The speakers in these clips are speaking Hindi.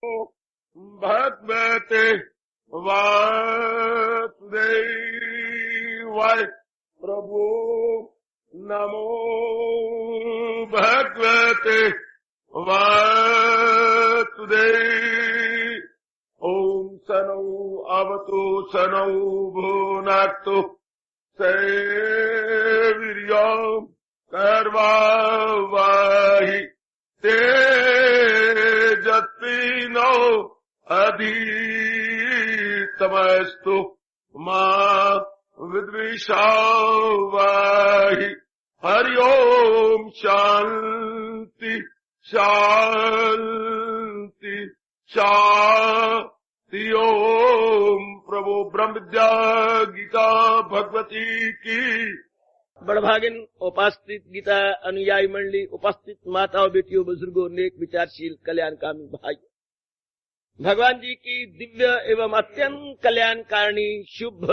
भगवते वासुदेवाय प्रभु नमो भगवते वासुदेव। ओम सनौ अवतु सनौ भुनक्तु सैवीर्यम् कर्वावहि तेजस्विनो अधितमस्तु मा विद्विषावहि। हरि ओम शांति शांति शांति। ओम प्रभु ब्रह्म विद्या गीता भगवती की। बड़भागिन उपस्थित गीता अनुयायी मंडली, उपस्थित माताओं, बेटियों, बुजुर्गों, नेक विचारशील कल्याणकामी भाई, भगवान जी की दिव्य एवं अत्यंत कल्याणकारिणी शुभ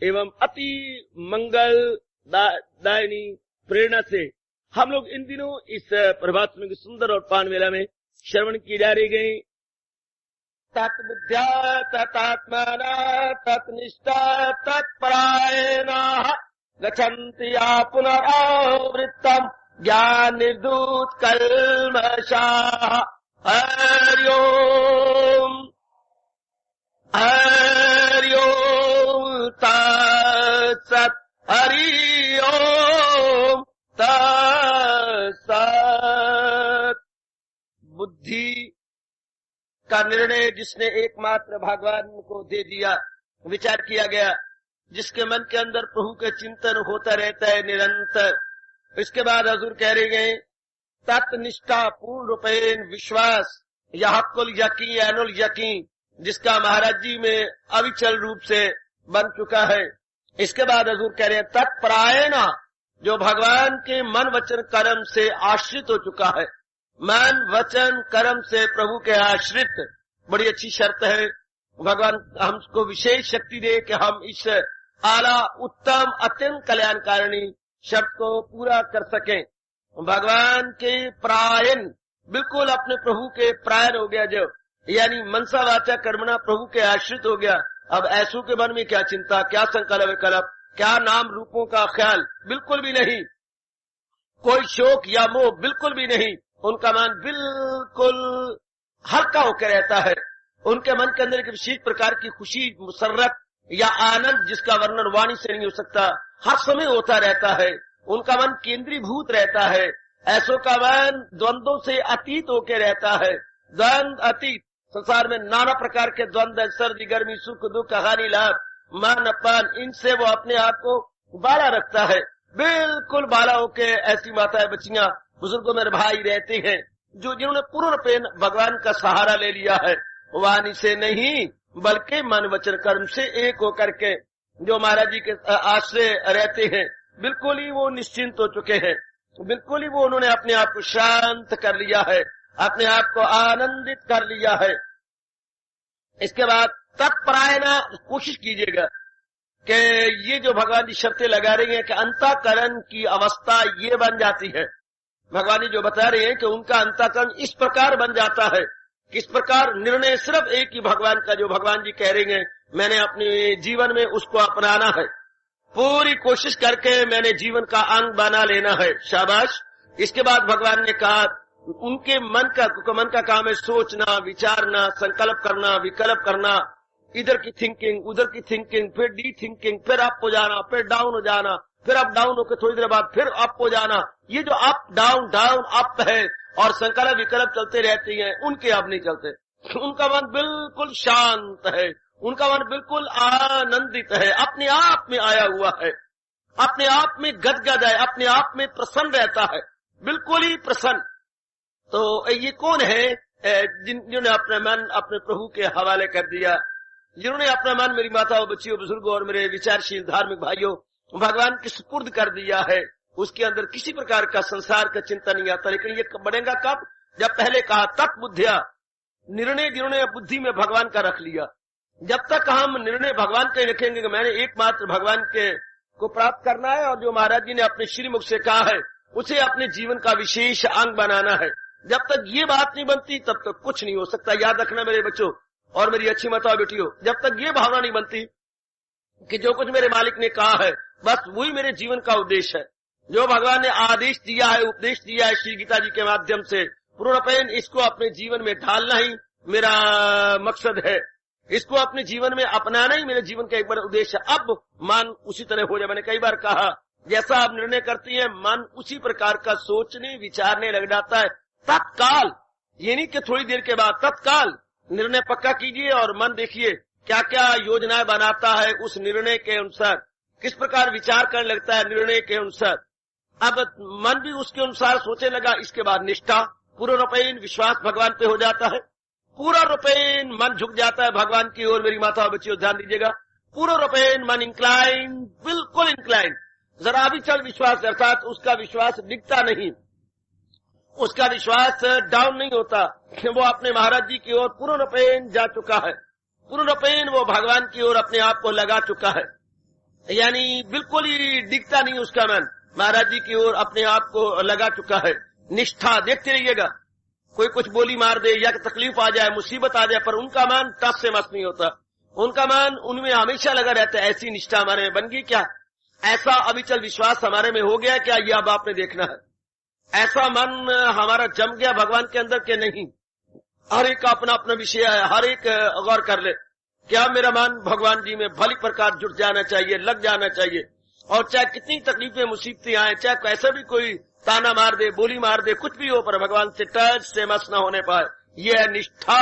एवं अति मंगल दायिनी प्रेरणा से हम लोग इन दिनों इस प्रभात में सुंदर और पान मेला में श्रवण की जा रही गई। तत्बुद्ध्या तत्आत्माना तत्निष्ठा तत्परायणा गच्छन्ति या पुनरावृत्तम् ज्ञान निर्धूत कल्मषाः। हरि ओम तत्सत्। हरि ओम तत्सत्। बुद्धि का निर्णय जिसने एकमात्र भगवान को दे दिया, विचार किया गया, जिसके मन के अंदर प्रभु के चिंतन होता रहता है निरंतर। इसके बाद हजूर कह रहे गए तत्निष्ठा पूर्ण रूपेण विश्वास या हक्कुल यकीन अनुल यकीन, जिसका महाराज जी में अविचल रूप से बन चुका है। इसके बाद हजूर कह रहे हैं तत्परायणा, जो भगवान के मन वचन कर्म से आश्रित हो चुका है। मन वचन कर्म से प्रभु के आश्रित, बड़ी अच्छी शर्त है। भगवान हमको विशेष शक्ति दे कि हम इस आला उत्तम अत्यंत कल्याणकारिणी शर्त को पूरा कर सकें। भगवान के प्रायण, बिल्कुल अपने प्रभु के प्रायण हो गया, जो यानी मनसा वाचा कर्मणा प्रभु के आश्रित हो गया। अब ऐसों के मन में क्या चिंता, क्या संकल्प विकल्प, क्या नाम रूपों का ख्याल, बिल्कुल भी नहीं। कोई शोक या मोह बिल्कुल भी नहीं। उनका मन बिल्कुल हल्का होकर रहता है। उनके मन के अंदर एक विशेष प्रकार की खुशी, मुसर्रत या आनंद, जिसका वर्णन वाणी से नहीं हो सकता, हर समय होता रहता है। उनका मन केंद्रीभूत रहता है। ऐसों का मन द्वंद्वों से अतीत होकर रहता है। द्वंद अतीत, संसार में नाना प्रकार के द्वंद्व, सर्दी गर्मी, सुख दुख, हानि लाभ, मान अपमान, इनसे वो अपने आप को बाला रखता है। बिल्कुल बाला होके ऐसी माताएं, बच्चियां, बुजुर्गों मेरे भाई रहते हैं, जो जिन्होंने पूर्ण रूपेण भगवान का सहारा ले लिया है। वाणी से नहीं बल्कि मन वचन कर्म से एक होकर के जो महाराज जी के आश्रय रहते हैं, बिल्कुल ही वो निश्चिंत हो चुके हैं। बिल्कुल ही वो उन्होंने अपने आप को शांत कर लिया है, अपने आप को आनंदित कर लिया है। इसके बाद तत्परायणा, कोशिश कीजिएगा कि ये जो भगवान जी शर्तें लगा रही हैं कि अंतःकरण की अवस्था ये बन जाती है। भगवान जी जो बता रहे हैं कि उनका अंतःकरण इस प्रकार बन जाता है, किस प्रकार निर्णय सिर्फ एक ही भगवान का, जो भगवान जी कह रहे हैं मैंने अपने जीवन में उसको अपनाना है, पूरी कोशिश करके मैंने जीवन का अंग बना लेना है। शाबाश। इसके बाद भगवान ने कहा उनके मन का काम है सोचना, विचारना, संकल्प करना, विकल्प करना, इधर की थिंकिंग, उधर की थिंकिंग, फिर डी थिंकिंग, फिर अप हो जाना, फिर डाउन हो जाना, फिर अप डाउन होकर थोड़ी देर बाद फिर अप हो जाना। ये जो अप डाउन डाउन अप है और संकल्प विकल्प चलते रहते हैं, उनके अब नहीं चलते। उनका मन बिल्कुल शांत है, उनका मन बिल्कुल आनंदित है, अपने आप में आया हुआ है, अपने आप में गदगद है, अपने आप में प्रसन्न रहता है, बिल्कुल ही प्रसन्न। तो ये कौन है जिन्होंने अपना मन अपने प्रभु के हवाले कर दिया, जिन्होंने अपना मन मेरी माताओं, बच्चियों, बुजुर्गों और मेरे विचारशील धार्मिक भाइयों भगवान के सुपुर्द कर दिया है। उसके अंदर किसी प्रकार का संसार का चिंता नहीं आता। लेकिन ये बढ़ेगा कब? जब पहले कहा तत्बुद्धिया, निर्णय जिन्होंने बुद्धि में भगवान का रख लिया। जब तक हम निर्णय भगवान का रखेंगे कि मैंने एकमात्र भगवान के को प्राप्त करना है और जो महाराज जी ने अपने श्रीमुख से कहा है उसे अपने जीवन का विशेष अंग बनाना है, जब तक ये बात नहीं बनती तब तक कुछ नहीं हो सकता। याद रखना मेरे बच्चों और मेरी अच्छी माताओं बेटियों, जब तक ये भावना नहीं बनती कि जो कुछ मेरे मालिक ने कहा है बस वही मेरे जीवन का उद्देश्य है, जो भगवान ने आदेश दिया है, उपदेश दिया है श्री गीता जी के माध्यम से, पूर्णपयन इसको अपने जीवन में ढालना ही मेरा मकसद है, इसको अपने जीवन में अपनाना ही मेरे जीवन का एक बड़ा उद्देश्य है। अब मन उसी तरह हो जाए। मैंने कई बार कहा, जैसा आप निर्णय करती है मन उसी प्रकार का सोचने विचारने लग जाता है तत्काल। ये नहीं कि थोड़ी देर के बाद, तत्काल निर्णय पक्का कीजिए और मन देखिए क्या क्या योजनाएं बनाता है उस निर्णय के अनुसार, किस प्रकार विचार करने लगता है निर्णय के अनुसार। अब मन भी उसके अनुसार सोचने लगा। इसके बाद निष्ठा, पूरा रूपेण विश्वास भगवान पे हो जाता है, पूरा रूपेण मन झुक जाता है भगवान की ओर। मेरी माता बच्चियों ध्यान दीजिएगा, पूरा रूपेण मन इंक्लाइन, बिल्कुल इंक्लाइन, जरा भी चल विश्वास, अर्थात उसका विश्वास दिखता नहीं, उसका विश्वास डाउन नहीं होता, वो अपने महाराज जी की ओर पूर्ण रूपेण जा चुका है, पूर्ण रूपेण वो भगवान की ओर अपने आप को लगा चुका है, यानी बिल्कुल ही दिखता नहीं उसका मन, महाराज जी की ओर अपने आप को लगा चुका है। निष्ठा, देखते रहिएगा, कोई कुछ बोली मार दे या तकलीफ आ जाए, मुसीबत आ जाए, पर उनका मन टस से मस नहीं होता, उनका मन उनमें हमेशा लगा रहता है। ऐसी निष्ठा हमारे में बन गई क्या? ऐसा अविचल विश्वास हमारे में हो गया क्या? ये अब आपने देखना है। ऐसा मन हमारा जम गया भगवान के अंदर के नहीं? हर एक का अपना अपना विषय है, हर एक गौर कर ले, क्या मेरा मन भगवान जी में भली प्रकार जुट जाना चाहिए, लग जाना चाहिए, और चाहे कितनी तकलीफें मुसीबतें आए, चाहे कैसा भी कोई ताना मार दे, बोली मार दे, कुछ भी हो, पर भगवान से टच से मस न होने पाए। ये है निष्ठा,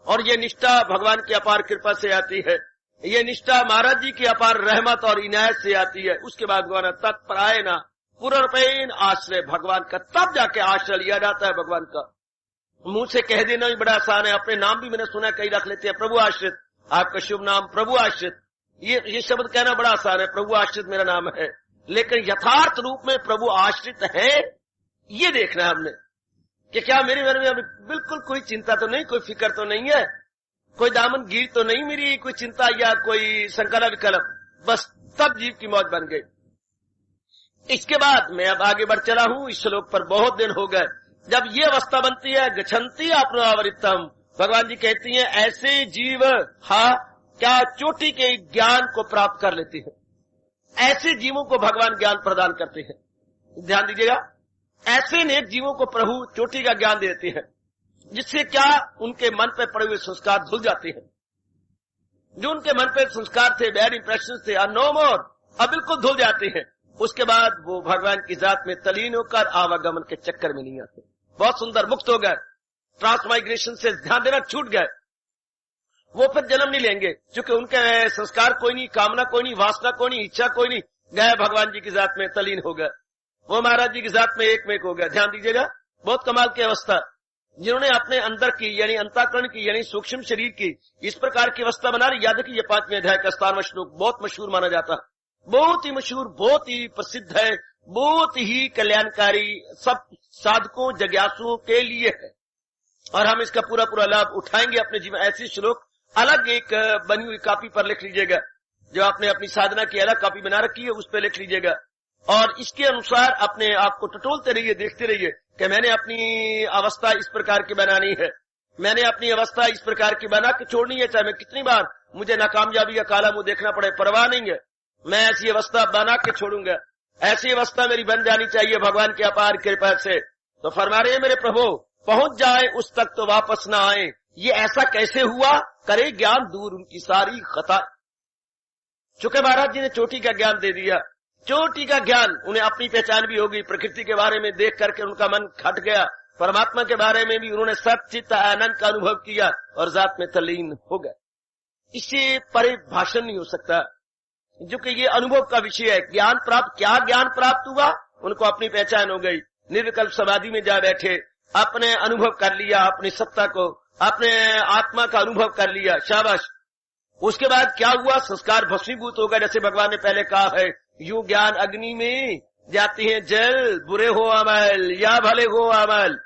और ये निष्ठा भगवान की अपार कृपा से आती है, ये निष्ठा महाराज जी की अपार रहमत और इनायत से आती है। उसके बाद भगवान तत्पराय ना पूर्णपेन आश्रय भगवान का, तब जाके आश्रय लिया जाता है भगवान का। मुंह से कह देना भी बड़ा आसान है, अपने नाम भी मैंने सुना कई रख लेते हैं, प्रभु आश्रित, आपका शुभ नाम प्रभु आश्रित, ये शब्द कहना बड़ा आसान है, प्रभु आश्रित मेरा नाम है, लेकिन यथार्थ रूप में प्रभु आश्रित है ये देखना है हमने कि क्या मेरे मन में अभी बिल्कुल कोई चिंता तो नहीं, कोई फिक्र तो नहीं है, कोई दामन गिर तो नहीं मेरी, कोई चिंता या कोई संकल्प विकल्प, बस तब जीव की मौज बन गई। इसके बाद मैं अब आगे बढ़ चला हूं, इस श्लोक पर बहुत दिन हो गए। जब ये अवस्था बनती है गच्छन्ति आपनोऽवृत्तम्, भगवान जी कहती हैं ऐसे जीव क्या चोटी के ज्ञान को प्राप्त कर लेते हैं, ऐसे जीवों को भगवान ज्ञान प्रदान करते हैं। ध्यान दीजिएगा, ऐसे नेक जीवों को प्रभु चोटी का ज्ञान देते हैं, जिससे क्या उनके मन पे पड़े हुए संस्कार धुल जाते हैं, जो उनके मन पे संस्कार थे, बैड इंप्रेशन थे, नो मोर, अब बिल्कुल धुल जाते हैं। उसके बाद वो भगवान की जात में तलीन होकर आवागमन के चक्कर में नहीं आते, बहुत सुंदर मुक्त हो गए, ट्रांसमाइग्रेशन से ध्यान देना छूट गए, वो फिर जन्म नहीं लेंगे, क्योंकि उनके संस्कार कोई नहीं, कामना कोई नहीं, वासना कोई नहीं, इच्छा कोई नहीं, गए भगवान जी की जात में तलीन हो गए, वो महाराज जी की जात में एक में हो गए। ध्यान दीजिएगा, बहुत कमाल की अवस्था, जिन्होंने अपने अंदर की यानी अंतःकरण की यानी सूक्ष्म शरीर की इस प्रकार की अवस्था बना रही। याद कि ये 5वें अध्याय का 17वां श्लोक बहुत मशहूर माना जाता है, बहुत ही मशहूर, बहुत ही प्रसिद्ध है, बहुत ही कल्याणकारी सब साधकों जिज्ञासुओं के लिए है, और हम इसका पूरा पूरा लाभ उठाएंगे अपने जीवन। ऐसी श्लोक अलग एक बनी हुई कॉपी पर लिख लीजिएगा, जो आपने अपनी साधना की अलग कॉपी बना रखी है उस पर लिख लीजिएगा, और इसके अनुसार अपने आप को टटोलते रहिए, देखते रहिए कि मैंने अपनी अवस्था इस प्रकार की बनानी है, मैंने अपनी अवस्था इस प्रकार की बना के छोड़नी है, चाहे मैं कितनी बार मुझे नाकामयाबी का काला मुंह देखना पड़े, परवाह नहीं है, मैं ऐसी अवस्था बना के छोड़ूंगा, ऐसी अवस्था मेरी बन जानी चाहिए भगवान की अपार कृपा से। तो फरमा रहे हैं मेरे प्रभु पहुंच जाए उस तक तो वापस ना आए। ये ऐसा कैसे हुआ? करे ज्ञान दूर उनकी सारी खता। चूंकि महाराज जी ने चोटी का ज्ञान दे दिया, चोटी का ज्ञान, उन्हें अपनी पहचान भी होगी, प्रकृति के बारे में देख करके उनका मन खट गया, परमात्मा के बारे में भी उन्होंने सच्चित आनंद का अनुभव किया और जात में तल्लीन हो गए। इससे परे भाषण नहीं हो सकता, जो कि ये अनुभव का विषय है। ज्ञान प्राप्त, क्या ज्ञान प्राप्त हुआ? उनको अपनी पहचान हो गई, निर्विकल्प समाधि में जा बैठे, अपने अनुभव कर लिया, अपनी सत्ता को, अपने आत्मा का अनुभव कर लिया, शाबाश। उसके बाद क्या हुआ? संस्कार भस्मीभूत हो गए, जैसे भगवान ने पहले कहा है, यूं ज्ञान अग्नि में जाती है जल, बुरे हो अमल या भले हो अमल,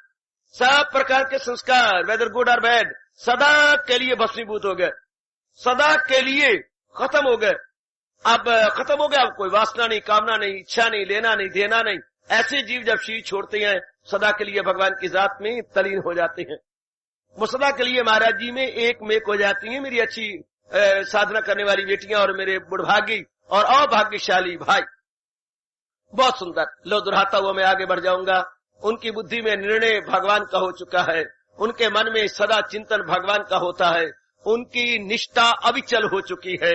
सब प्रकार के संस्कार वेदर गुड और बैड सदा के लिए भस्मीभूत हो गए, सदा के लिए खत्म हो गए। अब खत्म हो गया, अब कोई वासना नहीं, कामना नहीं, इच्छा नहीं, लेना नहीं, देना नहीं, ऐसे जीव जब शरीर छोड़ते हैं सदा के लिए भगवान की जात में तलीन हो जाते हैं। वो सदा के लिए महाराज जी में एक मेक हो जाती हैं, मेरी अच्छी साधना करने वाली बेटियां और मेरे बुढ़भागी और अभाग्यशाली भाई। बहुत सुंदर। लो दोहराता हुआ मैं आगे बढ़ जाऊंगा। उनकी बुद्धि में निर्णय भगवान का हो चुका है, उनके मन में सदा चिंतन भगवान का होता है, उनकी निष्ठा अविचल हो चुकी है,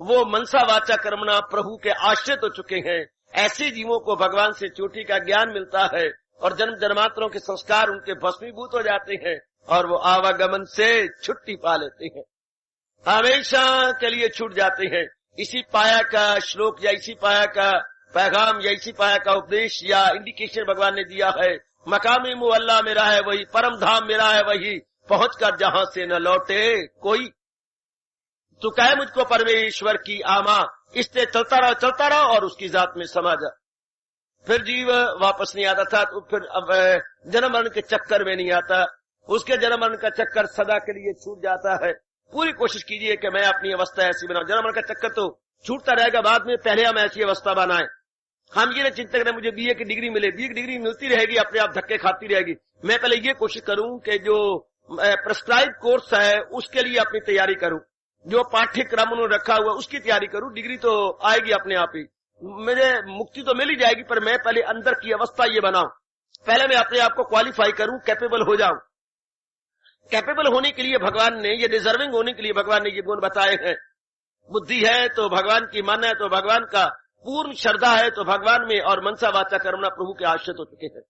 वो मनसा वाचा कर्मणा प्रभु के आश्रित हो चुके हैं। ऐसे जीवों को भगवान से चोटी का ज्ञान मिलता है और जन्म जन्मांतरों के संस्कार उनके भस्मीभूत हो जाते हैं और वो आवागमन से छुट्टी पा लेते हैं, हमेशा के लिए छूट जाते हैं। इसी पाया का श्लोक या इसी पाया का पैगाम या इसी पाया का उपदेश या इंडिकेशन भगवान ने दिया है। मकामी मुअल्ला मेरा है वही, परम धाम मेरा है वही, पहुंचकर जहां से न लौटे कोई। तू कहे मुझको परमेश्वर की आमा, इससे चलता रहा और उसकी जात में समा जा। फिर जीव वापस नहीं आता था, तो फिर अब जन्म मरण के चक्कर में नहीं आता, उसके जन्म मरण का चक्कर सदा के लिए छूट जाता है। पूरी कोशिश कीजिए कि मैं अपनी अवस्था ऐसी बनाऊं। जन्म मरण का चक्कर तो छूटता रहेगा, बाद में पहले हम ऐसी अवस्था बनाएं। हम ये चिंता करें मुझे बीए की डिग्री मिले, बीए की डिग्री मिलती रहेगी, अपने आप धक्के खाती रहेगी। मैं पहले ये कोशिश करूं कि जो प्रेस्क्राइब कोर्स है उसके लिए अपनी तैयारी करूं, जो पाठ्यक्रम उन्होंने रखा हुआ उसकी तैयारी करूं। डिग्री तो आएगी अपने आप ही, मुझे मुक्ति तो मिल ही जाएगी, पर मैं पहले अंदर की अवस्था ये बनाऊं, पहले मैं अपने आप को क्वालिफाई करूं, कैपेबल हो जाऊं। कैपेबल होने के लिए भगवान ने, ये डिजर्विंग होने के लिए भगवान ने ये गुण बताए हैं। बुद्धि है तो भगवान की, मन है तो भगवान का, पूर्ण श्रद्धा है तो भगवान में, और मनसा वाचा कर्मणा प्रभु के आश्रित हो चुके हैं।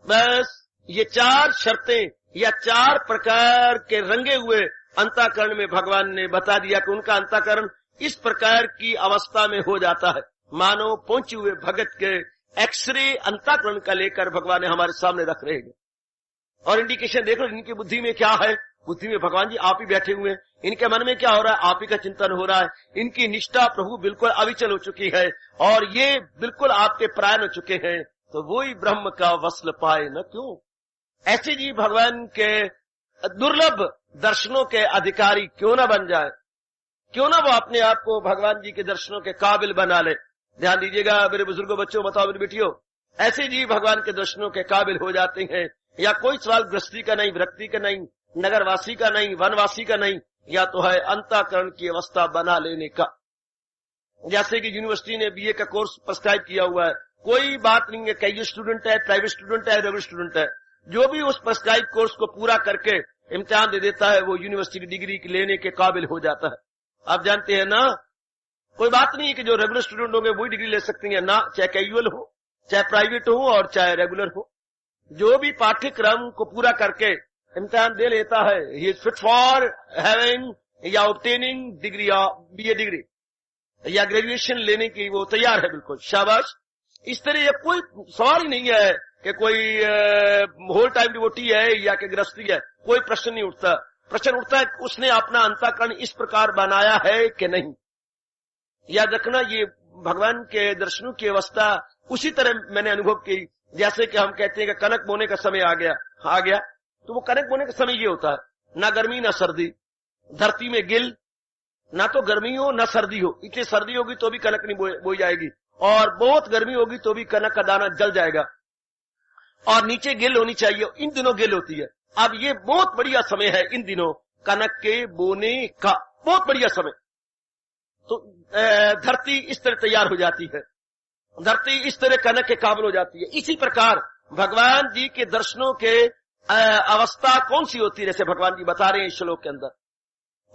बस ये चार शर्तें या चार प्रकार के रंगे हुए अंतःकरण में भगवान ने बता दिया कि उनका अंतःकरण इस प्रकार की अवस्था में हो जाता है, मानो पहुंचे हुए भगत के एक्सरे अंतःकरण का लेकर भगवान ने हमारे सामने रख रहे हैं। और इंडिकेशन देख लो इनकी बुद्धि में क्या है। बुद्धि में भगवान जी आप ही बैठे हुए हैं, इनके मन में क्या हो रहा है, आप ही का चिंतन हो रहा है। इनकी निष्ठा प्रभु बिल्कुल अविचल हो चुकी है और ये बिल्कुल आपके प्राण हो चुके हैं, तो वही ब्रह्म का वस्ल पाए न क्यों। ऐसे जी भगवान के दुर्लभ दर्शनों के अधिकारी क्यों न बन जाए, क्यों ना वो अपने आप को भगवान जी के दर्शनों के काबिल बना ले। ध्यान दीजिएगा मेरे बुजुर्गों, बच्चों, बताओ मेरी बेटियों, ऐसे जी भगवान के दर्शनों के काबिल हो जाते हैं। या कोई सवाल गृहस्थी का नहीं, विरक्ति का नहीं, नगरवासी का नहीं, वनवासी का नहीं, या तो है अंतःकरण की अवस्था बना लेने का। जैसे कि यूनिवर्सिटी ने बीए का कोर्स प्रिस्क्राइब किया हुआ है, कोई बात नहीं है, कई स्टूडेंट है, प्राइवेट स्टूडेंट है, रेगुलर स्टूडेंट है, जो भी उस प्रिस्क्राइब कोर्स को पूरा करके इम्तिहान दे देता है वो यूनिवर्सिटी की डिग्री लेने के काबिल हो जाता है। आप जानते हैं ना, कोई बात नहीं है कि जो रेगुलर स्टूडेंट होंगे वही डिग्री ले सकते हैं ना, चाहे कैजुअल हो, चाहे प्राइवेट हो और चाहे रेगुलर हो। जो भी पाठ्यक्रम को पूरा करके इम्तिहान दे लेता है, he is fit for having या ऑब्टेनिंग डिग्री, बीए डिग्री या ग्रेजुएशन लेने की वो तैयार है, बिल्कुल शाबाश। इस तरह कोई सवाल ही नहीं है कि कोई होल टाइम डिवोटी है या कि गृहस्थी है, कोई प्रश्न नहीं उठता। प्रश्न उठता है उसने अपना अंतःकरण इस प्रकार बनाया है कि नहीं। याद रखना, ये भगवान के दर्शनों की अवस्था उसी तरह मैंने अनुभव की, जैसे कि हम कहते हैं कि कनक बोने का समय आ गया, तो वो कनक बोने का समय ये होता है, ना गर्मी ना सर्दी, धरती में गिल, ना तो गर्मी हो ना सर्दी हो। इतनी सर्दी होगी तो भी कनक नहीं बोई जाएगी, और बहुत गर्मी होगी तो भी कनक का दाना जल जाएगा, और नीचे गिल होनी चाहिए, इन दिनों गिल होती है। अब ये बहुत बढ़िया समय है इन दिनों कनक के बोने का, बहुत बढ़िया समय। तो धरती इस तरह तैयार हो जाती है, धरती इस तरह कनक के काबिल हो जाती है। इसी प्रकार भगवान जी के दर्शनों के अवस्था कौन सी होती है, जैसे भगवान जी बता रहे हैं इस श्लोक के अंदर,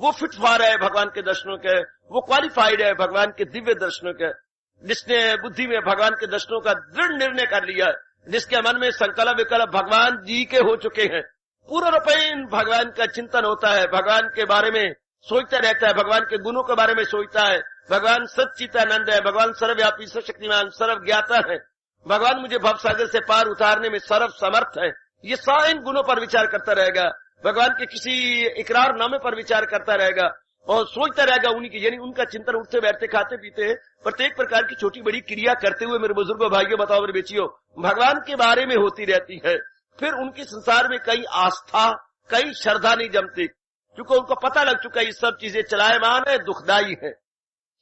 वो फिट फॉर है भगवान के दर्शनों के, वो क्वालिफाइड है भगवान के दिव्य दर्शनों के, जिसने बुद्धि में भगवान के दर्शनों का दृढ़ निर्णय कर लिया है, जिसके मन में संकल्प विकल्प भगवान जी के हो चुके हैं, पूरा रूपेण भगवान का चिंतन होता है, भगवान के बारे में सोचता रहता है, भगवान के गुणों के बारे में सोचता है, भगवान सच्चिदानंद है, भगवान सर्वव्यापी सर्वशक्तिमान सर्व ज्ञाता है, भगवान मुझे भवसागर से पार उतारने में सर्व समर्थ है। ये सारे इन गुणों पर विचार करता रहेगा, भगवान के किसी इकरारनामे पर विचार करता रहेगा और सोचता रहेगा उन्हीं की, यानी उनका चिंतन उठते बैठते खाते पीते प्रत्येक प्रकार की छोटी बड़ी क्रिया करते हुए मेरे बुजुर्गों भाइयों बताओ मेरे बेचियों भगवान के बारे में होती रहती है। फिर उनके संसार में कई आस्था कई श्रद्धा नहीं जमती, क्योंकि उनको पता लग चुका है ये सब चीजें चलायमान है, दुखदायी है।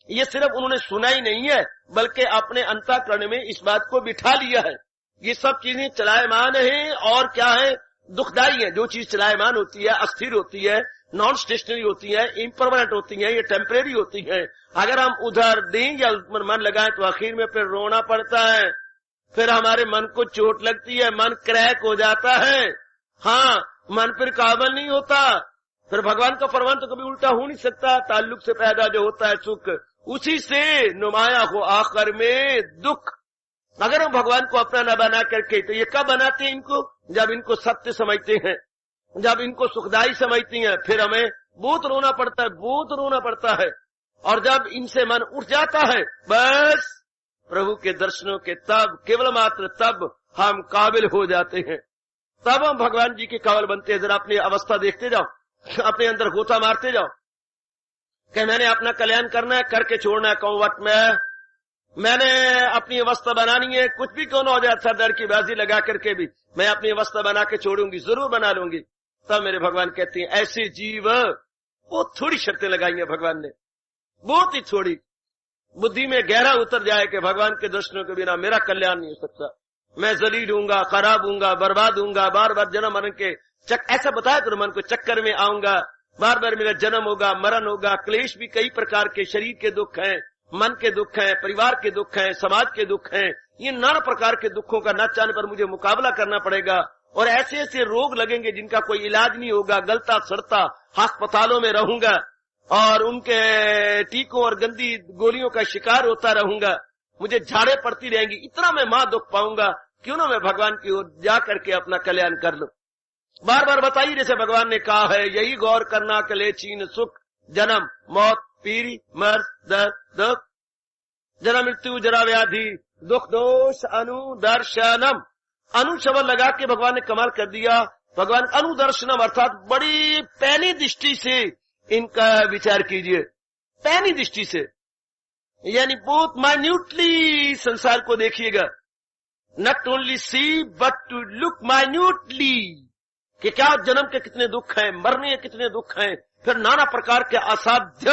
ये सिर्फ उन्होंने सुना ही नहीं है, बल्कि अपने अंतःकरण में इस बात को बिठा लिया है। ये सब चीजें चलायमान है और क्या है, दुखदायी है। जो चीज चलायमान होती है, अस्थिर होती है, नॉन स्टेशनरी होती है, इम्परमानेंट होती है, ये टेम्परेरी होती है। अगर हम उधर दें या उस पर मन लगाएं तो आखिर में फिर रोना पड़ता है, फिर हमारे मन को चोट लगती है, मन क्रैक हो जाता है। हाँ, मन फिर काबल नहीं होता। फिर भगवान का फरमान तो कभी उल्टा हो नहीं सकता। ताल्लुक से पैदा जो होता है सुख, उसी से नुमाया हो आखिर में दुख। अगर हम भगवान को अपना न बना करके, तो ये कब बनाते हैं इनको, जब इनको सत्य समझते हैं, जब इनको सुखदायी समझती हैं, फिर हमें बहुत रोना पड़ता है, बहुत रोना पड़ता है। और जब इनसे मन उठ जाता है, बस प्रभु के दर्शनों के तब, केवल मात्र तब हम काबिल हो जाते हैं, तब हम भगवान जी के काबिल बनते हैं। जरा अपनी अवस्था देखते जाओ, अपने अंदर गोता मारते जाओ कि मैंने अपना कल्याण करना है, करके छोड़ना है। कहूं वट में मैंने अपनी अवस्था बनानी है, कुछ भी क्यों न हो जाए, सरदार की बाजी लगा करके भी मैं अपनी अवस्था बना के छोड़ूंगी, जरूर बना लूंगी। तब मेरे भगवान कहते हैं ऐसे जीव, वो थोड़ी शर्तें लगाई हैं भगवान ने, बहुत ही थोड़ी, बुद्धि में गहरा उतर जाए कि भगवान के दर्शनों के बिना मेरा कल्याण नहीं हो सकता, मैं जलील हूंगा, खराब हूंगा, बर्बाद हूंगा, बार बार जन्म मरण के ऐसा बताया तो मन को चक्कर में आऊंगा, बार बार मेरा जन्म होगा, मरण होगा, क्लेश भी कई प्रकार के, शरीर के दुख हैं, मन के दुख हैं, परिवार के दुख हैं, समाज के दुख हैं, ये नाना प्रकार के दुखों का न चाहने पर मुझे मुकाबला करना पड़ेगा। और ऐसे ऐसे रोग लगेंगे जिनका कोई इलाज नहीं होगा, गलता सड़ता अस्पतालों में रहूंगा और उनके टीकों और गंदी गोलियों का शिकार होता रहूंगा, मुझे झाड़े पड़ती रहेंगी, इतना मैं मां दुख पाऊंगा, क्यों ना मैं भगवान की ओर जा करके अपना कल्याण कर लूं। बार बार बताइए, जैसे भगवान ने कहा है, यही गौर करना कले चीन सुख, जन्म मौत पीरी मर्द दर्द दुख, जन्म मृत्यु जरा व्याधि दुख दोष अनुदर्शनम। अनुशब्द लगा के भगवान ने कमाल कर दिया। भगवान अनुदर्शनम अर्थात बड़ी पैनी दृष्टि से इनका विचार कीजिए, पैनी दृष्टि से, यानी बहुत माइन्यूटली संसार को देखिएगा। Not only see but to look minutely कि क्या जन्म के कितने दुख हैं, मरने के कितने दुख हैं, फिर नाना प्रकार के असाध्य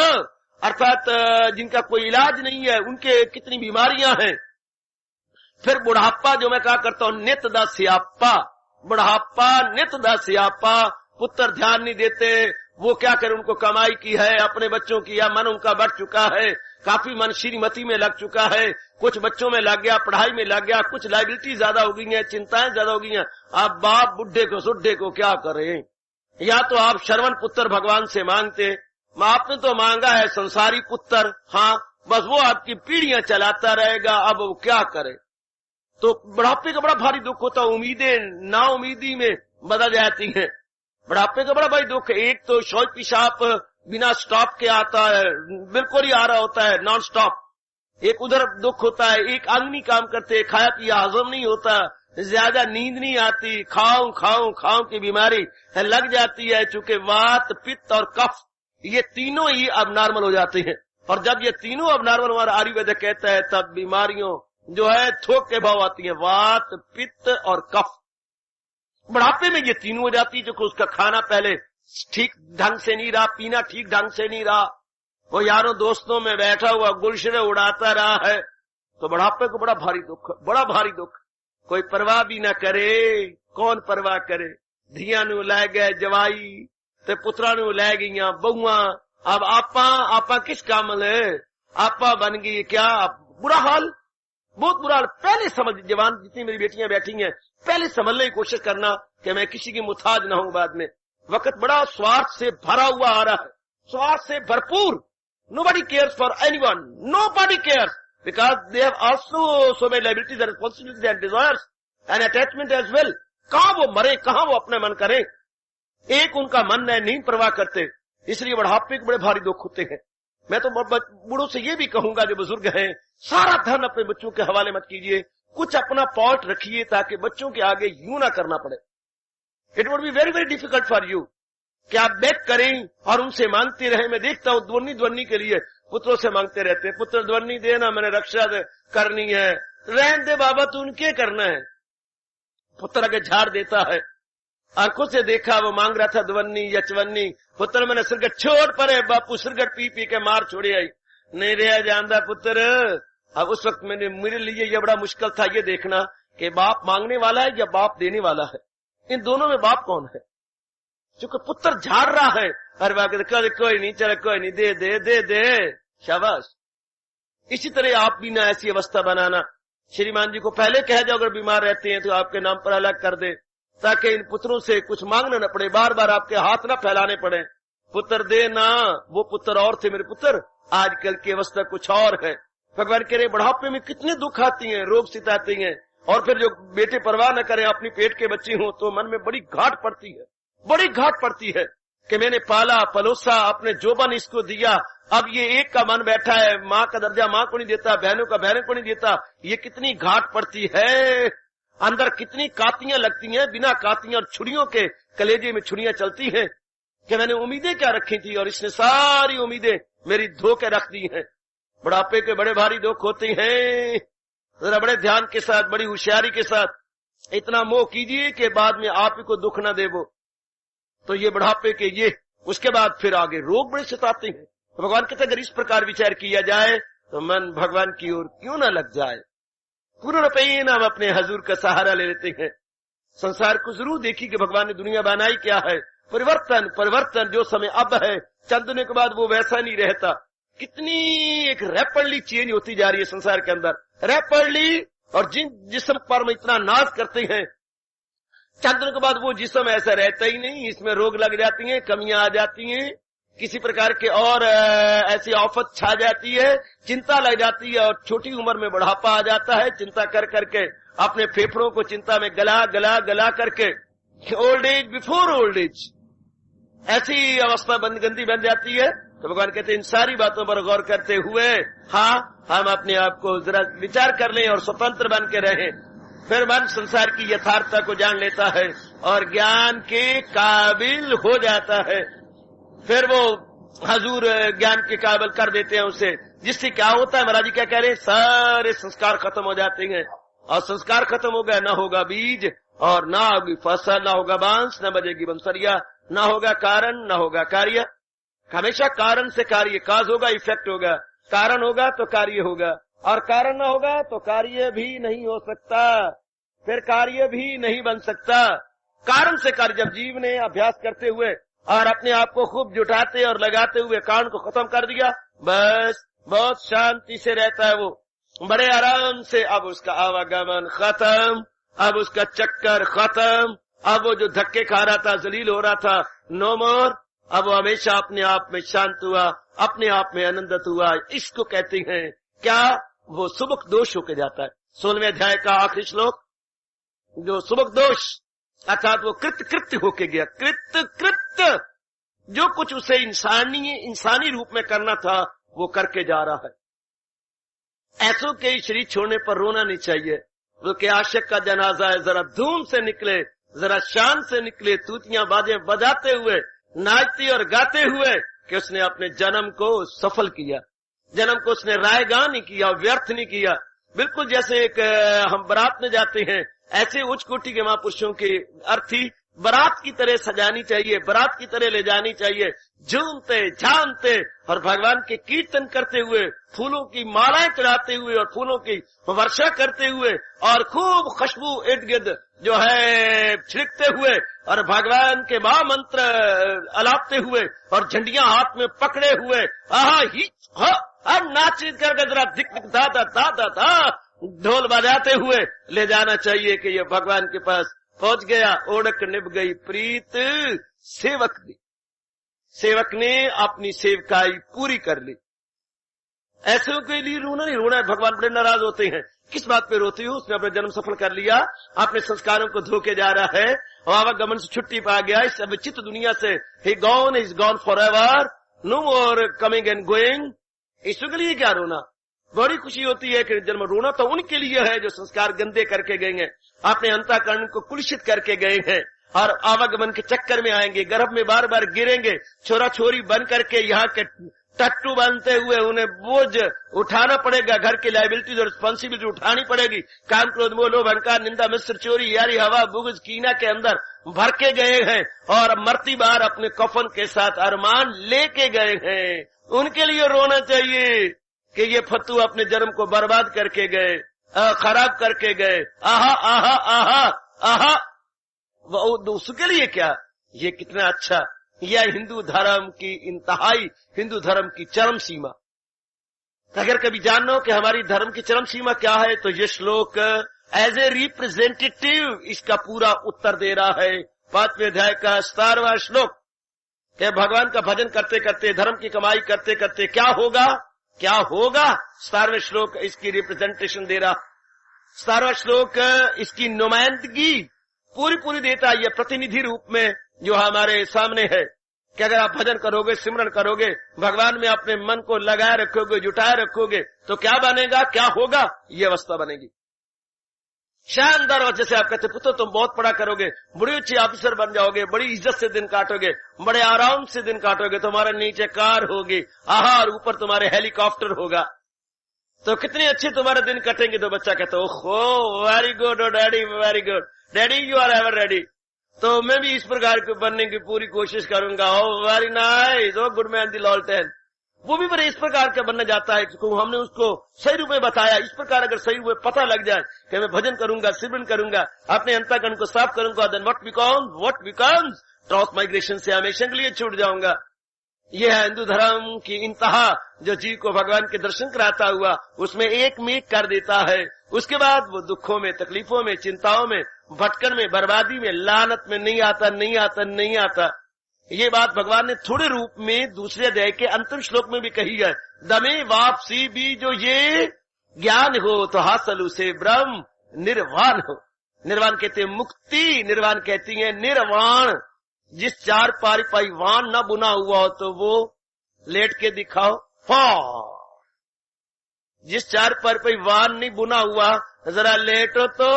अर्थात जिनका कोई इलाज नहीं है, उनके कितनी बीमारियां हैं। फिर बुढ़ापा, जो मैं कहा करता हूं, नित दा सियापा, बुढ़ापा नित दा सियापा, पुत्र ध्यान नहीं देते, वो क्या करे, उनको कमाई की है, अपने बच्चों की, या मन उनका बढ़ चुका है, काफी मन श्रीमती में लग चुका है, कुछ बच्चों में लग गया, पढ़ाई में लग गया, कुछ लाइबिलिटी ज्यादा हो गई है, चिंताएं ज्यादा हो गई हैं। अब बाप बुढ़े को सुड्ढे को क्या करें? या तो आप श्रवण पुत्र भगवान से मांगते, आपने तो मांगा है संसारी पुत्र, हाँ, बस वो आपकी पीढ़ियां चलाता रहेगा, अब वो क्या करे? तो बुढ़ापे का बड़ा भारी दुख होता है, उम्मीदें ना उम्मीदी में बदल जाती हैं। बुढ़ापे का बड़ा भारी दुख, एक तो शौच पेशाब बिना स्टॉप के आता है, बिल्कुल ही आ रहा होता है नॉन स्टॉप, एक उधर दुख होता है, एक अंग नहीं काम करते, खाया पिया हजम नहीं होता, ज्यादा नींद नहीं आती, खाऊं खाऊं खाऊं की बीमारी लग जाती है, चूंकि वात पित्त और कफ ये तीनों ही अब नॉर्मल हो जाते हैं। और जब ये तीनों अब नॉर्मल हमारा आयुर्वेद कहता है, तब बीमारियों जो है थोक के भाव आती है, वात पित्त और कफ। बुढ़ापे में ये तीनों हो जाती है, जो उसका खाना पहले ठीक ढंग से नहीं रहा, पीना ठीक ढंग से नहीं रहा, वो यारों दोस्तों में बैठा हुआ गुलशरे उड़ाता रहा है, तो बुढ़ापे को बड़ा भारी दुख, बड़ा भारी दुख। कोई परवाह भी ना करे, कौन परवाह करे? धिया नू लै गए जवाई ते पुत्रा नू लै गईयां बहुआ, अब आपा किस काम ले, आपा बन गई क्या? बुरा हाल, बहुत बुरा हाल। पहले समझ, जवान जितनी मेरी बेटियां बैठी हैं, पहले समझने की कोशिश करना कि मैं किसी की मुताज ना हूं बाद में। वक्त बड़ा स्वार्थ से भरा हुआ आ रहा है, स्वार्थ से भरपूर। Nobody cares for anyone. Nobody cares because they have also so many liabilities and responsibilities and desires and attachment as well. कहाँ वो मरे, कहाँ वो अपने मन करें, एक उनका मन है, नहीं परवाह करते। इसलिए बुढ़ापे के बड़े भारी दुख होते हैं। मैं तो बूढ़ों से ये भी कहूंगा, जो बुजुर्ग हैं, सारा धन अपने बच्चों के हवाले मत कीजिए, कुछ अपना पॉट रखिए ताकि बच्चों के आगे यूं ना करना पड़े। It would be very very difficult for you कि आप बेग करें और उनसे मांगते रहे। मैं देखता हूँ ध्वनि के लिए पुत्रों से मांगते रहते, पुत्र ध्वनि देना, मैंने रक्षा करनी है। रहन दे बाबा, तू उनके करना है। पुत्र आगे झाड़ देता है, आंखों से देखा वो मांग रहा था ध्वनि या चवन्नी, पुत्र मैंने सिरगट छोड़ पड़े, बापू सिरगट पी पी के मार छोड़ी आई। नहीं रहा जानदा पुत्र। अब उस वक्त मेरे लिए ये बड़ा मुश्किल था ये देखना कि बाप मांगने वाला है या बाप देने वाला है, इन दोनों में बाप कौन है। क्योंकि पुत्र झाड़ रहा है, हर बात कोई नहीं, चलो कोई नहीं, दे दे दे दे, शाबाश। इसी तरह आप भी ना ऐसी अवस्था बनाना। श्रीमान जी को पहले कह जाओ अगर बीमार रहते हैं तो आपके नाम पर अलग कर दे, ताकि इन पुत्रों से कुछ मांगना न पड़े, बार बार आपके हाथ ना फैलाने पड़े। पुत्र दे ना, वो पुत्र और थे मेरे पुत्र, आजकल की अवस्था कुछ और है। भगवान कह रहे बुढ़ापे में कितने दुख आती हैं, रोग सिताते हैं, और फिर जो बेटे परवाह न करें, अपनी पेट के बच्चे हों, तो मन में बड़ी घाट पड़ती है, बड़ी घाट पड़ती है कि मैंने पाला पलोसा, अपने जोबन इसको दिया, अब ये एक का मन बैठा है, माँ का दर्जा माँ को नहीं देता, बहनों का बहनों को नहीं देता। ये कितनी घाट पड़ती है, अंदर कितनी कातियां लगती हैं, बिना कातियां और छुरियों के कलेजे में छुरियां चलती हैं कि मैंने उम्मीदें क्या रखी थी और इसने सारी उम्मीदें मेरी धो के रख दी हैं। बुढ़ापे के बड़े भारी दुख होते हैं, जरा बड़े ध्यान के साथ, बड़ी होशियारी के साथ इतना मोह कीजिए कि बाद में आप ही को दुख न दे वो। तो ये बुढ़ापे के ये, उसके बाद फिर आगे रोग बड़े सताते हैं। तो भगवान कहते अगर इस प्रकार विचार किया जाए तो मन भगवान की ओर क्यों न लग जाए। पूर्ण रूपेण हम अपने हजूर का सहारा ले लेते हैं। संसार को जरूर देखिए कि भगवान ने दुनिया बनाई क्या है, परिवर्तन परिवर्तन जो समय अब है, चंद दिनों के बाद वो वैसा नहीं रहता। कितनी एक रैपिडली चेंज होती जा रही है संसार के अंदर, रैपिडली। और जिन जिस्म पर हम इतना नाज करते हैं, चंद दिनों के बाद वो जिस्म ऐसा रहता ही नहीं, इसमें रोग लग जाती हैं, कमियां आ जाती हैं, किसी प्रकार के और ऐसी आफत छा जाती है, चिंता लग जाती है, और छोटी उम्र में बुढ़ापा आ जाता है। चिंता कर करके अपने फेफड़ों को चिंता में गला गला गला करके old age before old age, ऐसी अवस्था गंदी बन जाती है। तो भगवान कहते हैं इन सारी बातों पर गौर करते हुए हाँ हम अपने आप को जरा विचार कर लें और स्वतंत्र बन के रहें। फिर मन संसार की यथार्थता को जान लेता है और ज्ञान के काबिल हो जाता है। फिर वो हजूर ज्ञान के काबिल कर देते हैं उसे, जिससे क्या होता है, महाराज जी क्या कह रहे हैं, सारे संस्कार खत्म हो जाते हैं। और संस्कार खत्म हो गया, न होगा बीज और न होगी फसल, न होगा बांस, न बजेगी बंसरिया, न होगा कारण, न होगा कार्य। हमेशा कारण से कार्य, काज होगा इफेक्ट होगा, कारण होगा तो कार्य होगा, और कारण न होगा तो कार्य भी नहीं हो सकता, फिर कार्य भी नहीं बन सकता। कारण से कार्य, जब जीव ने अभ्यास करते हुए और अपने आप को खूब जुटाते और लगाते हुए कारण को खत्म कर दिया, बस बहुत शांति से रहता है वो, बड़े आराम से। अब उसका आवागमन खत्म, अब उसका चक्कर खत्म, अब वो जो धक्के खा रहा था, जलील हो रहा था, नो मोर। अब वो हमेशा अपने आप में शांत हुआ, अपने आप में आनंदित हुआ। इसको कहते हैं क्या, वो सुमुख दोष होके जाता है। 16वें अध्याय का आखिरी श्लोक, जो सुमुख दोष अर्थात वो कृत्य होके गया, कृत्य जो कुछ उसे इंसानी रूप में करना था वो करके जा रहा है। ऐसों के शरीर छोड़ने पर रोना नहीं चाहिए, बल्कि आशिक का जनाजा है, जरा धूम से निकले, जरा शान से निकले, तूतियां बाजे बजाते हुए, नाचते और गाते हुए कि उसने अपने जन्म को सफल किया, जन्म को उसने रायगान नहीं किया, व्यर्थ नहीं किया। बिल्कुल जैसे एक हम बारात में जाते हैं, ऐसे उच्च कोटि के महापुरुषों की अर्थी बारात की तरह सजानी चाहिए, बारात की तरह ले जानी चाहिए, झूमते झामते और भगवान के कीर्तन करते हुए, फूलों की मालाएं चढ़ाते हुए और फूलों की वर्षा करते हुए और खूब खुशबू इर्द गिर्द जो है छिड़कते हुए और भगवान के महामंत्र अलापते हुए और झंडियां हाथ में पकड़े हुए नाच करके जरा दिक दिक दादा दादा दा ढोल बजाते हुए ले जाना चाहिए कि ये भगवान के पास पहुंच गया। ओढ़क निभ गई प्रीत सेवक दी, सेवक ने अपनी सेवकाई पूरी कर ली। ऐसे के लिए रोना नहीं, रोना है, भगवान बड़े नाराज होते हैं। किस बात पे रोती हो, उसने अपना जन्म सफल कर लिया, अपने संस्कारों को धोके जा रहा है, आवागमन से छुट्टी पा गया, इस अविचित दुनिया से ही gone is gone forever, no more coming and going. ईश्वर के लिए क्या रोना, बड़ी खुशी होती है कि जन्म। रोना तो उनके लिए है जो संस्कार गंदे करके गए हैं, अपने अंतःकरण को कुलुषित करके गए हैं और आवागमन के चक्कर में आएंगे, गर्भ में बार बार गिरेंगे, छोरा छोरी बन करके यहाँ के टट्टू बनते हुए उन्हें बोझ उठाना पड़ेगा, घर की लायबिलिटीज और रिस्पॉन्सिबिलिटी उठानी पड़ेगी। काम क्रोध मोह लोभ अहंकार निंदा मिस्र चोरी यारी हवा बुग़्ज़ कीना के अंदर भर के गए हैं और मरती बार अपने कफन के साथ अरमान लेके गए हैं। उनके लिए रोना चाहिए, कि ये फतू अपने जन्म को बर्बाद करके गए, खराब करके गए। आहा आहा आहा आहा, वो उसके लिए क्या, ये कितना अच्छा। यह हिंदू धर्म की इंतहाई, हिंदू धर्म की चरम सीमा। अगर कभी जानना कि हमारी धर्म की चरम सीमा क्या है, तो ये श्लोक एज ए रिप्रेजेंटेटिव इसका पूरा उत्तर दे रहा है। 5वें अध्याय का 17वां श्लोक कि भगवान का भजन करते करते, धर्म की कमाई करते करते क्या होगा, क्या होगा। 17वें श्लोक इसकी रिप्रेजेंटेशन दे रहा। 17वां श्लोक इसकी नुमाइंदगी पूरी पूरी देता है, यह प्रतिनिधि रूप में जो हमारे सामने है कि अगर आप भजन करोगे, सिमरन करोगे, भगवान में अपने मन को लगाए रखोगे, जुटाए रखोगे, तो क्या बनेगा, क्या होगा, ये अवस्था बनेगी। शानदार वजह से आप कहते पुत्र तुम बहुत पढ़ा करोगे, बड़ी अच्छी ऑफिसर बन जाओगे, बड़ी इज्जत से दिन काटोगे, बड़े आराम से दिन काटोगे, तुम्हारे नीचे कार होगी, आहा, और ऊपर तुम्हारे हेलीकॉप्टर होगा, तो कितने अच्छे तुम्हारे दिन कटेंगे। तो बच्चा कहता ओहो very good daddy, very good daddy, you are ever ready. तो मैं भी इस प्रकार के बनने की पूरी कोशिश करूंगा। ओ वेरी नाइस, ओ गुड मैन दी लॉल्टन। वो भी बड़े इस प्रकार का बनना जाता है कि हमने उसको सही रूप में बताया। इस प्रकार अगर सही रूप में पता लग जाए कि मैं भजन करूंगा, सिमरन करूंगा, अपने अंतःकरण को साफ करूंगा, देन व्हाट बिकम्स, ट्रांसमाइग्रेशन से हमेशा के लिए छूट जाऊंगा। यह है हिंदू धर्म की इंतहा, जो जीव को भगवान के दर्शन कराता हुआ उसमें एक में कर देता है। उसके बाद वो दुखों में, तकलीफों में, चिंताओं में, भटकन में, बर्बादी में, लानत में नहीं आता, नहीं आता, नहीं आता। ये बात भगवान ने थोड़े रूप में दूसरे अध्याय के अंतिम श्लोक में भी कही है। दमे वापसी भी जो ये ज्ञान हो, तो हासिल उसे ब्रह्म निर्वाण हो। निर्वाण कहते हैं मुक्ति, निर्वाण कहती है निर्वाण। जिस चार पारी पाई वान न बुना हुआ हो तो वो लेट के दिखाओ। जिस चार पारी पाई वान नहीं बुना हुआ, जरा लेटो। तो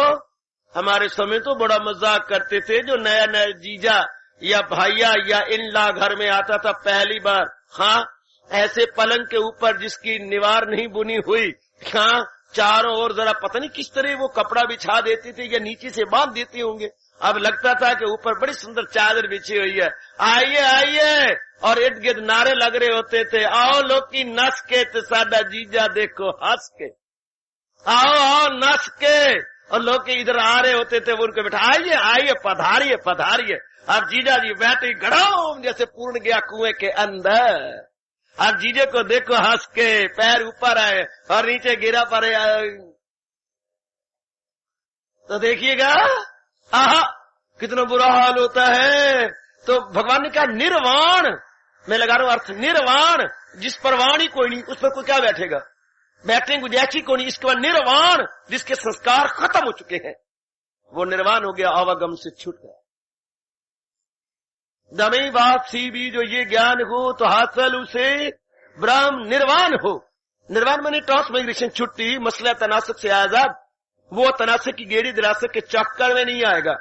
हमारे समय तो बड़ा मजाक करते थे, जो नया नया जीजा या भाइया या इनला घर में आता था पहली बार, हाँ, ऐसे पलंग के ऊपर जिसकी निवार नहीं बुनी हुई, हाँ, चारों ओर जरा पता नहीं किस तरह वो कपड़ा बिछा देते थे या नीचे से बांध देते होंगे। अब लगता था कि ऊपर बड़ी सुंदर चादर बिछी हुई है, आइए आइए, और इर्द गिर्द नारे लग रहे होते थे, आओ लोग की नस के, तो साडा जीजा देखो हंस के, आओ आओ नस के। और लोग के इधर आ रहे होते थे, वो उनको बैठा, आइए आइए, पधारिए पधारिए। अब जीजा जी बैठे गड़ाम जैसे पूर्ण गया कुएं के अंदर। अब जीजे को देखो हंस के, पैर ऊपर आए और नीचे गिरा पड़े, तो देखिएगा आहा कितना बुरा हाल होता है। तो भगवान ने कहा निर्वाण, मैं लगा रहा हूं अर्थ, निर्वाण, जिस पर वाणी कोई नहीं, उस पर कोई क्या बैठेगा, बैठने की गुंजाइश कोई नहीं। इसके बाद निर्वाण, जिसके संस्कार खत्म हो चुके हैं, वो निर्वाण हो गया, आवागम से छूट गया। दमे वापसी भी जो ये ज्ञान हो, तो हासिल उसे ब्रह्म निर्वाण हो। निर्वाण माने ट्रांसमाइग्रेशन, छुट्टी, मसला तनासक से आजाद। वो तनासक की गेड़ी दिलासक के चक्कर में नहीं आएगा।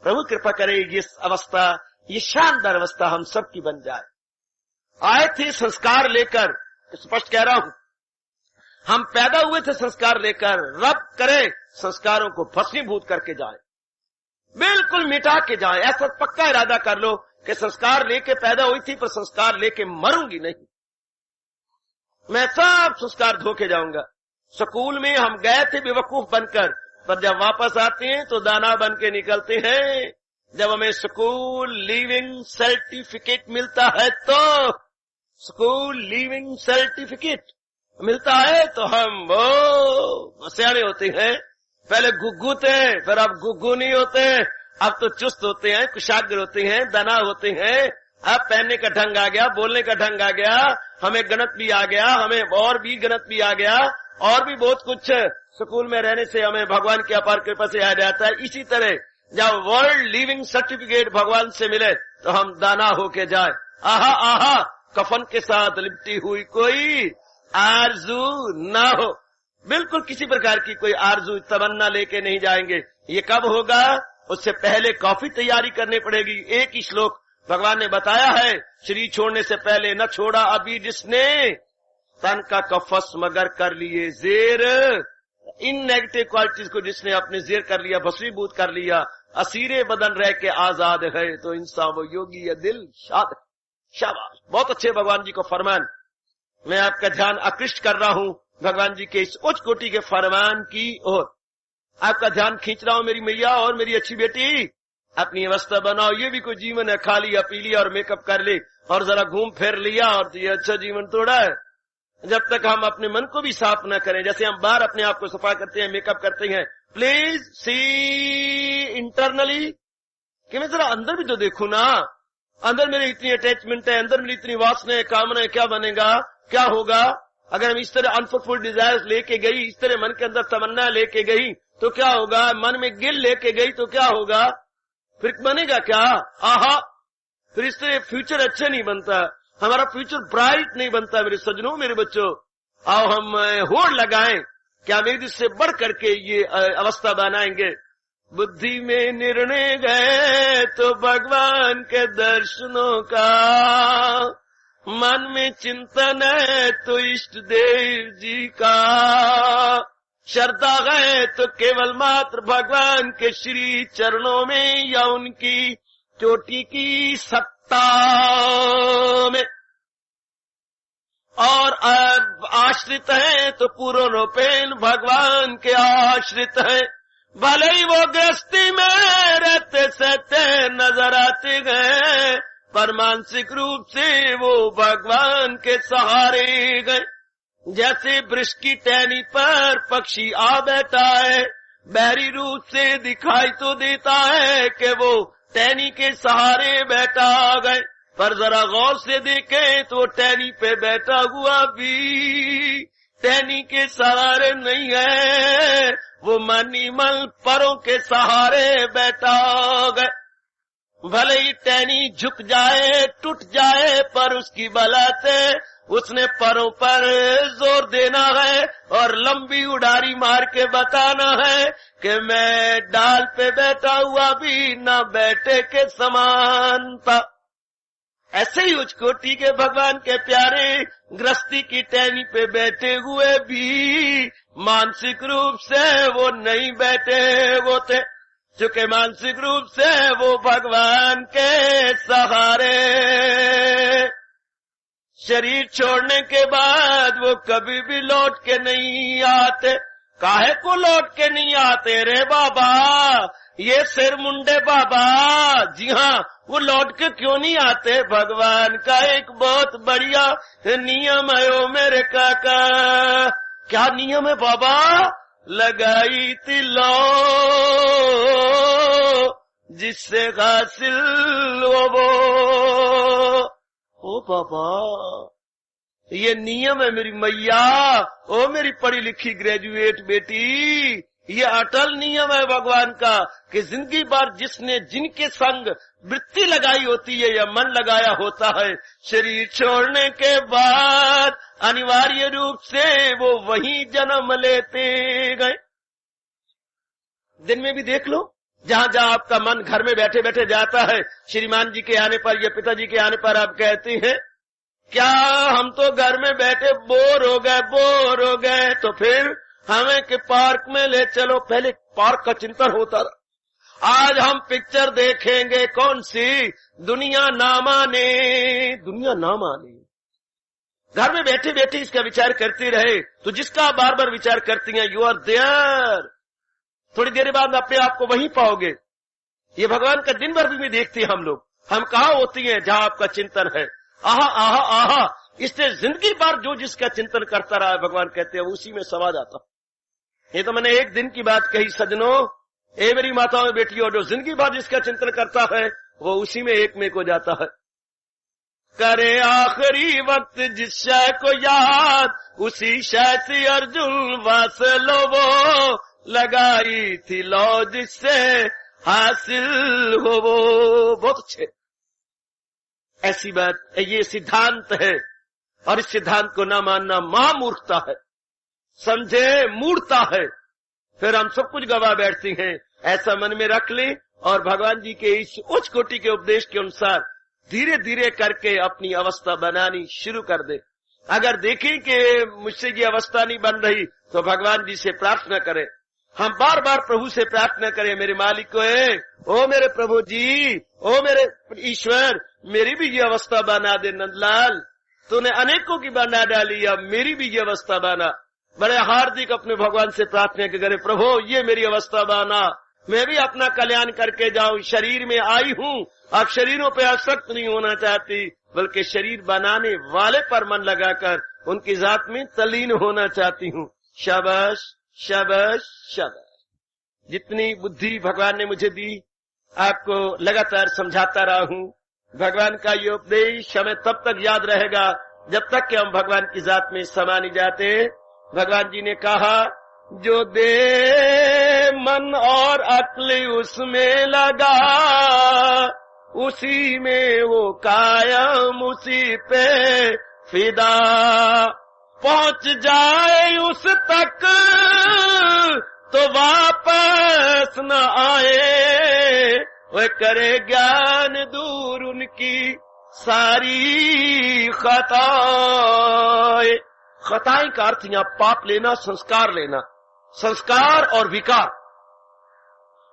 प्रभु कृपा करे ये अवस्था, ये शानदार अवस्था हम सबकी बन जाए। आए थे संस्कार लेकर, स्पष्ट कह रहा हूं, हम पैदा हुए थे संस्कार लेकर, रब करे संस्कारों को भस्मीभूत करके जाए, बिल्कुल मिटा के जाए। ऐसा पक्का इरादा कर लो कि संस्कार लेके पैदा हुई थी, पर संस्कार लेके मरूंगी नहीं, मैं सब संस्कार धो के जाऊंगा। स्कूल में हम गए थे बेवकूफ बनकर, पर जब वापस आते हैं तो दाना बन के निकलते हैं। जब हमें स्कूल लीविंग सर्टिफिकेट मिलता है, तो स्कूल लीविंग सर्टिफिकेट मिलता है, तो हम वो सियाने होते हैं। पहले गुग्गू थे, फिर अब गुग्गू नहीं होते, अब तो चुस्त होते हैं, कुशाग्र होते हैं, दाना होते हैं। अब पहनने का ढंग आ गया, बोलने का ढंग आ गया, हमें गणित भी आ गया, हमें और भी गणित भी आ गया, और भी बहुत कुछ स्कूल में रहने से हमें भगवान की अपार कृपा से आ जाता है। इसी तरह जब वर्ल्ड लिविंग सर्टिफिकेट भगवान से मिले, तो हम दाना होके जाए। आहा आहा, कफन के साथ लिपटी हुई कोई आरजू ना हो, बिल्कुल किसी प्रकार की कोई आरजू तमन्ना लेके नहीं जाएंगे। ये कब होगा, उससे पहले काफी तैयारी करनी पड़ेगी। एक ही श्लोक भगवान ने बताया है, शरीर छोड़ने से पहले न छोड़ा अभी जिसने तन का कफस मगर कर लिए जेर। इन नेगेटिव क्वालिटीज को जिसने अपने जेर कर लिया, भस्मीभूत कर लिया, असीरे बदन रह के आजाद है, तो इंसान वो योगी है, दिल शाद। शाबाश, बहुत अच्छे भगवान जी को फरमान। मैं आपका ध्यान आकृष्ट कर रहा हूं भगवान जी के इस उच्च कोटि के फरमान की ओर। आपका ध्यान खींच रहा हूं मेरी मैया और मेरी अच्छी बेटी, अपनी अवस्था बनाओ। ये भी कोई जीवन है, खा लिया पी लिया और मेकअप कर ले और जरा घूम फिर लिया और ये अच्छा जीवन थोड़ा है। जब तक हम अपने मन को भी साफ न करें, जैसे हम बाहर अपने आप को सफा करते हैं, मेकअप करते हैं, प्लीज सी इंटरनली कि मैं जरा अंदर भी तो देखूं ना, अंदर मेरी इतनी अटैचमेंट है, अंदर मेरी इतनी वासनाएं कामनाएं, क्या बनेगा, क्या होगा अगर हम इस तरह अनफुलफिल्ड डिजायर्स लेके गई, इस तरह मन के अंदर तमन्ना लेके गई तो क्या होगा, मन में गिल लेके गई तो क्या होगा, फिर बनेगा क्या, आहा, फिर इस तरह फ्यूचर अच्छा नहीं बनता, हमारा फ्यूचर ब्राइट नहीं बनता। मेरे सजनों, मेरे बच्चों, आओ हम होड़ लगाएं कि हम एक इससे बढ़ करके ये अवस्था बनाएंगे। बुद्धि में निर्णय गए तो भगवान के दर्शनों का, मन में चिंतन है तो इष्ट देव जी का, श्रद्धा गए तो केवल मात्र भगवान के श्री चरणों में या उनकी चोटी की सत्ता में, और आश्रित है तो पूर्णोपेन भगवान के आश्रित है। भले ही वो गृहस्थी में रहते सहते नजर आते गए, पर मानसिक रूप से वो भगवान के सहारे गए। जैसे वृक्ष की टहनी पर पक्षी आ बैठा है, बहरी रूप से दिखाई तो देता है कि वो टहनी के सहारे बैठा गए, पर जरा गौर से देखे तो टहनी पे बैठा हुआ भी टहनी के सहारे नहीं है, वो मनीमल परों के सहारे बैठा गए। भले ही टहनी झुक जाए टूट जाए, पर उसकी बला से उसने परों पर जोर देना है और लंबी उड़ारी मार के बताना है कि मैं डाल पे बैठा हुआ भी न बैठे के समान था। ऐसे ही उच्च कोटि के भगवान के प्यारे गृहस्थी की टहनी पे बैठे हुए भी मानसिक रूप से वो नहीं बैठे वो थे, चूंकि मानसिक रूप से वो भगवान के सहारे। शरीर छोड़ने के बाद वो कभी भी लौट के नहीं आते। काहे को लौट के नहीं आते रे बाबा, ये सिर मुंडे बाबा, जी हाँ, वो लौट के क्यों नहीं आते? भगवान का एक बहुत बढ़िया नियम है ओ मेरे काका। क्या नियम है बाबा? लगाई थी लो जिससे हासिल वो ओ बाबा, ये नियम है मेरी मैया, ओ मेरी पढ़ी लिखी ग्रेजुएट बेटी, ये अटल नियम है भगवान का कि जिंदगी भर जिसने जिनके संग वृत्ति लगाई होती है या मन लगाया होता है, शरीर छोड़ने के बाद अनिवार्य रूप से वो वही जन्म लेते गए। दिन में भी देख लो, जहां जहां आपका मन घर में बैठे बैठे जाता है, श्रीमान जी के आने पर या पिताजी के आने पर आप कहते हैं क्या हम तो घर में बैठे बोर हो गए, तो फिर हमें के पार्क में ले चलो। पहले पार्क का चिंतन होता था, आज हम पिक्चर देखेंगे कौन सी, दुनिया ना माने, दुनिया ना माने। घर में बैठे बैठे इसका विचार करते रहे तो जिसका बार बार विचार करती हैं, यू आर देयर, थोड़ी देर बाद अपने आप को वहीं पाओगे। ये भगवान का दिन भर भी देखते हैं हम लोग, हम कहाँ होती हैं जहां आपका चिंतन है। आहा आहा आहा, इससे जिंदगी भर जो जिसका चिंतन करता रहा है, भगवान कहते हैं उसी में समा जाता। ये तो मैंने एक दिन की बात कही सजनों, ए मेरी माताओं बेटियों, जो जिंदगी भर जिसका चिंतन करता है वो उसी में एक में को जाता है। करे आखिरी वक्त जिस शय को याद, उसी शय से अर्जुन वास लो वो, लगाई थी लो जिससे हासिल हो वो। बहुत अच्छे, ऐसी बात, ये सिद्धांत है और इस सिद्धांत को ना मानना महामूर्खता है, समझे मूर्खता है, फिर हम सब कुछ गवा बैठती हैं। ऐसा मन में रख ले और भगवान जी के इस उच्च कोटि के उपदेश के अनुसार धीरे धीरे करके अपनी अवस्था बनानी शुरू कर दे। अगर देखें कि मुझसे ये अवस्था नहीं बन रही तो भगवान जी से प्रार्थना करें। हम बार बार प्रभु से प्रार्थना करें, मेरे मालिक को है, ओ मेरे प्रभु जी, ओ मेरे ईश्वर, मेरी भी ये अवस्था बना दे नंदलाल। तूने अनेकों की बना डाली, अब मेरी भी ये अवस्था बना। बड़े हार्दिक अपने भगवान से प्रार्थना के करे, प्रभु ये मेरी अवस्था बना, मैं भी अपना कल्याण करके जाऊं। शरीर में आई हूं, अब शरीरों पे आसक्त नहीं होना चाहती, बल्कि शरीर बनाने वाले पर मन लगाकर उनकी जात में तल्लीन होना चाहती हूं। शाबाश शाबाश शाबाश। जितनी बुद्धि भगवान ने मुझे दी, आपको लगातार समझाता रहा हूं। भगवान का ये उपदेश हमें तब तक याद रहेगा जब तक कि हम भगवान की जात में समा नहीं जाते। भगवान जी ने कहा, जो दे मन और अक्ल उसमें लगा, उसी में वो कायम, उसी पे फिदा। पहुंच जाए उस तक तो वापस न आए, वह करे ज्ञान दूर उनकी सारी खताएं। खताएं का अर्थ यहाँ पाप लेना, संस्कार लेना। संस्कार और विकार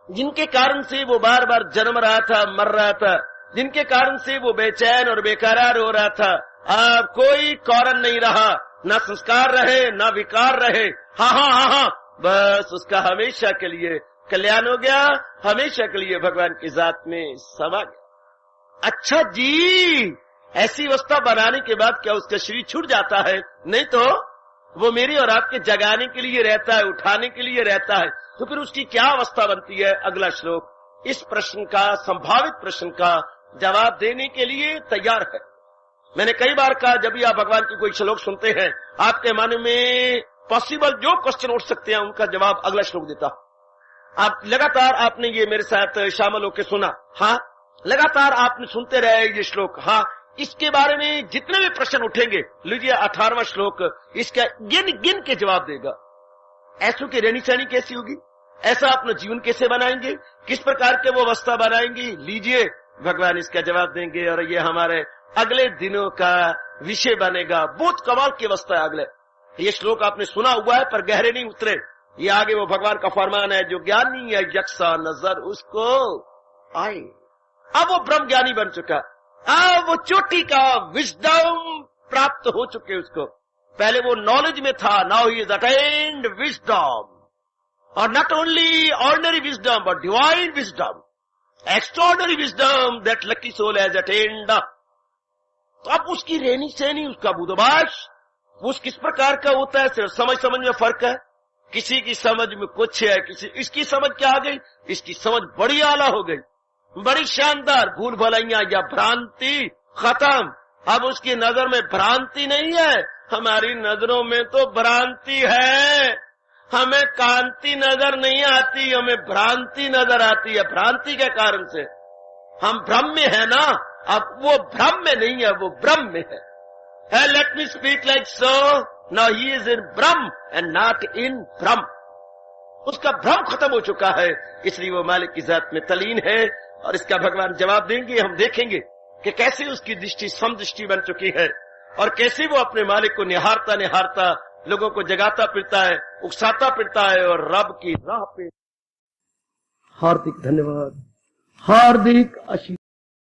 जिनके कारण से वो बार बार जन्म रहा था, मर रहा था, जिनके कारण से वो बेचैन और बेकरार हो रहा था, अब कोई कारण नहीं रहा, ना संस्कार रहे ना विकार रहे। हाँ, बस उसका हमेशा के लिए कल्याण हो गया, हमेशा के लिए भगवान की जात में समा गया। अच्छा जी, ऐसी अवस्था बनाने के बाद क्या उसका शरीर छूट जाता है? नहीं तो वो मेरी और आपके जगाने के लिए रहता है, उठाने के लिए रहता है। तो फिर उसकी क्या अवस्था बनती है? अगला श्लोक इस प्रश्न का, संभावित प्रश्न का जवाब देने के लिए तैयार है। मैंने कई बार कहा, जब भी आप भगवान की कोई श्लोक सुनते हैं, आपके मन में पॉसिबल जो क्वेश्चन उठ सकते हैं, उनका जवाब अगला श्लोक देता। आप लगातार आपने ये मेरे साथ शामिल होकर सुना, हाँ, लगातार आपने सुनते रहे ये श्लोक, हाँ, इसके बारे में जितने भी प्रश्न उठेंगे, लीजिए 18वां श्लोक इसका गिन के जवाब देगा। ऐसों की रहनी सहनी कैसी होगी, ऐसा अपना जीवन कैसे बनाएंगे, किस प्रकार के वो अवस्था बनाएंगे, लीजिए भगवान इसका जवाब देंगे। और ये हमारे अगले दिनों का विषय बनेगा। बहुत कमाल की अवस्था है अगले। ये श्लोक आपने सुना हुआ है पर गहरे नहीं उतरे। ये आगे वो भगवान का फरमान है, जो ज्ञानी है यक्षा नजर उसको आए। अब वो ब्रह्म ज्ञानी बन चुका, अब वो चोटी का विजडम प्राप्त हो चुके उसको। पहले वो नॉलेज में था, now he is attained wisdom, और not only ordinary wisdom but divine wisdom, extraordinary wisdom that lucky soul has attained. तो अब उसकी रहनी सहनी, उसका बुद्धभाष, उस किस प्रकार का होता है, सिर्फ समझ में फर्क है। किसी की समझ में कुछ है, इसकी समझ क्या आ गई, इसकी समझ बड़ी आला हो गई, बड़ी शानदार। भूल भलाइयां या भ्रांति खत्म। अब उसकी नजर में भ्रांति नहीं है, हमारी नजरों में तो भ्रांति है। हमें कांति नजर नहीं आती, हमें भ्रांति नजर आती है। भ्रांति के कारण से हम भ्रम में है ना, अब वो भ्रम में नहीं है, वो ब्रह्म में है। Let me speak like so, now he is in Brahma and not in भ्रम। उसका भ्रम खत्म हो चुका है, इसलिए वो मालिक की जात में तलीन है। और इसका भगवान जवाब देंगे। हम देखेंगे कि कैसे उसकी दृष्टि समदृष्टि बन चुकी है और कैसे वो अपने मालिक को निहारता निहारता लोगों को जगाता फिरता है, उकसाता फिरता है और रब की राह पे। हार्दिक धन्यवाद, हार्दिक आशीर्वाद।